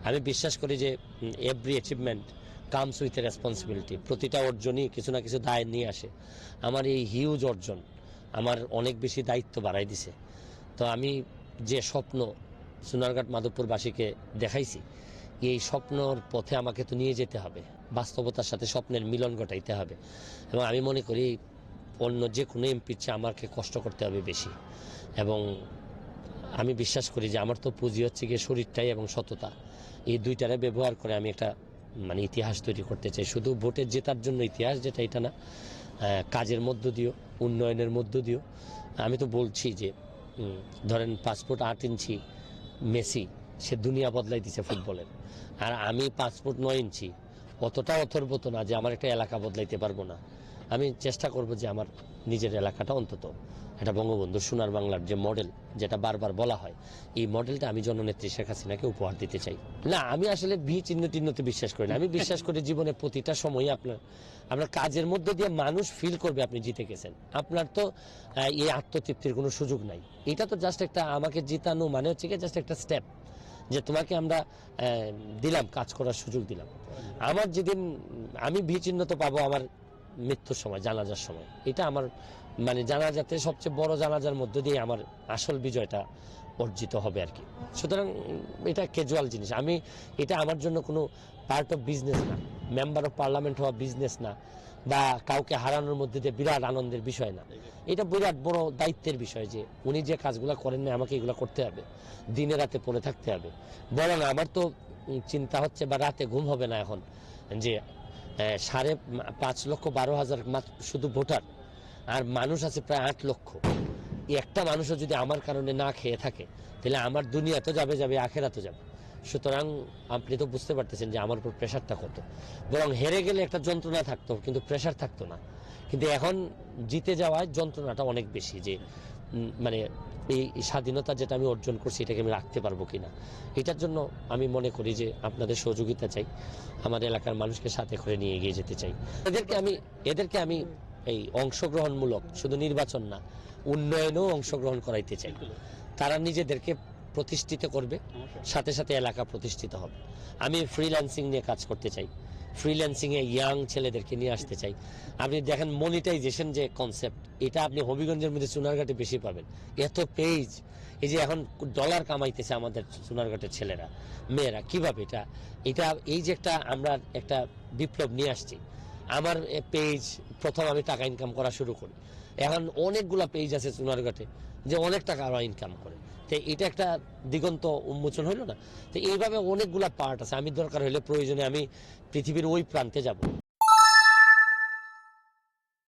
আমি বিশ্বাস করি যে every achievement comes with a responsibility. প্রতিটা অর্জনই কিছু না কিছু দায় নিয়ে আসে। আমার এই হিউজ অর্জন আমার অনেক বেশি দায়িত্ব বাড়াই দিছে। তো আমি যে স্বপ্ন সোনারঘাট মাধবপুরবাসীকে দেখাইছি, এই স্বপ্নর পথে আমাকে তো নিয়ে যেতে হবে, বাস্তবতার সাথে স্বপ্নের মিলন ঘটাইতে হবে। এবং আমি মনে করি অন্য যে কোনো এমপির চেয়ে আমাকে কষ্ট করতে হবে বেশি। এবং আমি বিশ্বাস করি যে আমার তো পুঁজি হচ্ছে গিয়ে শরীরটাই এবং সততা, এই দুইটারে ব্যবহার করে আমি একটা ইতিহাস তৈরি করতে চাই। শুধু ভোটে জেতার জন্য ইতিহাস, যেটা এটা না, কাজের মধ্য দিয়েও, উন্নয়নের মধ্য দিয়েও। আমি তো বলছি যে ধরেন 5 ফুট 8 ইঞ্চি মেসি, সে দুনিয়া বদলাই দিছে ফুটবলের। আর আমি 5 ফুট 9 ইঞ্চি, অতটা অথর্বত না যে আমার একটা এলাকা বদলাইতে পারবো না। আমি চেষ্টা করব যে আমার নিজের এলাকাটা অন্তত এটা বঙ্গবন্ধু সোনার বাংলার যে মডেল, যেটা বারবার বলা হয়, এই মডেলটা আমি জননেত্রী শেখ হাসিনাকে উপহার দিতে চাই। না, আমি আসলে চিহ্নতে বিশ্বাস করি না। আমি বিশ্বাস করি জীবনে প্রতিটা সময়ই আপনার কাজের মধ্য দিয়ে মানুষ ফিল করবে আপনি জিতে গেছেন। আপনার তো এই আত্মতৃপ্তির কোনো সুযোগ নাই। এটা তো জাস্ট একটা, আমাকে জিতানো মানে হচ্ছে কি জাস্ট একটা স্টেপ, যে তোমাকে আমরা দিলাম, কাজ করার সুযোগ দিলাম। আমার যেদিন আমি চিহ্নিত পাবো আমার মৃত্যুর সময়, জানাজার সময়, এটা আমার জানাজাতে সবচেয়ে বড় জানাজার মধ্য দিয়ে আমার আসল বিজয়টা অর্জিত হবে আর কি। সুতরাং এটা ক্যাজুয়াল জিনিস। এটা আমার জন্য কোনো পার্ট অফ বিজনেস না, মেম্বার অফ পার্লামেন্ট হওয়া বিজনেস না, বা কাউকে হারানোর মধ্যে দিয়ে বিরাট আনন্দের বিষয় না। এটা বিরাট বড় দায়িত্বের বিষয় যে উনি যে কাজগুলো করেন না, আমাকে এগুলো করতে হবে, দিনে রাতে পড়ে থাকতে হবে। বরং আমার তো চিন্তা হচ্ছে, বা রাতে ঘুম হবে না এখন, যে 5,12,000 শুধু ভোটার, আর মানুষ আছে প্রায় 8 লক্ষ। একটা মানুষও যদি আমার কারণে না খেয়ে থাকে, তাহলে আমার দুনিয়া তো যাবে, আখেরা তো যাবে। সুতরাং আপনি তো বুঝতে পারতেছেন যে আমার উপর প্রেশারটা কত। বরং হেরে গেলে একটা যন্ত্রণা থাকতো, কিন্তু প্রেশার থাকতো না। কিন্তু এখন জিতে যাওয়ায় যন্ত্রণাটা অনেক বেশি, যে এই স্বাধীনতা যেটা আমি অর্জন করছি, এটাকে আমি রাখতে পারবো কিনা। এটার জন্য আমি মনে করি যে আপনাদের সহযোগিতা চাই, আমার এলাকার মানুষকে সাথে করে নিয়ে এগিয়ে যেতে চাই। এদেরকে আমি এই অংশগ্রহণমূলক, শুধু নির্বাচন না, উন্নয়নেও অংশগ্রহণ করাইতে চাই। তারা নিজেদেরকে প্রতিষ্ঠিত করবে, সাথে সাথে এলাকা প্রতিষ্ঠিত হবে। আমি ফ্রিল্যান্সিং নিয়ে কাজ করতে চাই, ফ্রিল্যান্সিংয়ে ইয়াং ছেলেদেরকে নিয়ে আসতে চাই। আপনি দেখেন মনিটাইজেশন যে কনসেপ্ট, এটা আপনি হবিগঞ্জের মধ্যে সোনারঘাটে বেশি পাবেন। এত পেজ, এই যে এখন ডলার কামাইতেছে আমাদের সোনারঘাটের ছেলেরা মেয়েরা, কিভাবে এটা এই যে আমরা একটা বিপ্লব নিয়ে আসছি। আমার পেজ প্রথম আমি টাকা ইনকাম করা শুরু করি, এখন অনেকগুলা পেজ আছে সোনারঘাটে যে অনেক টাকা আরো ইনকাম করে। তো এটা একটা দিগন্ত উন্মোচন হইল না? তো এইভাবে অনেকগুলা পার্ট আছে। আমি দরকার হলে প্রয়োজনে আমি পৃথিবীর ওই প্রান্তে যাব।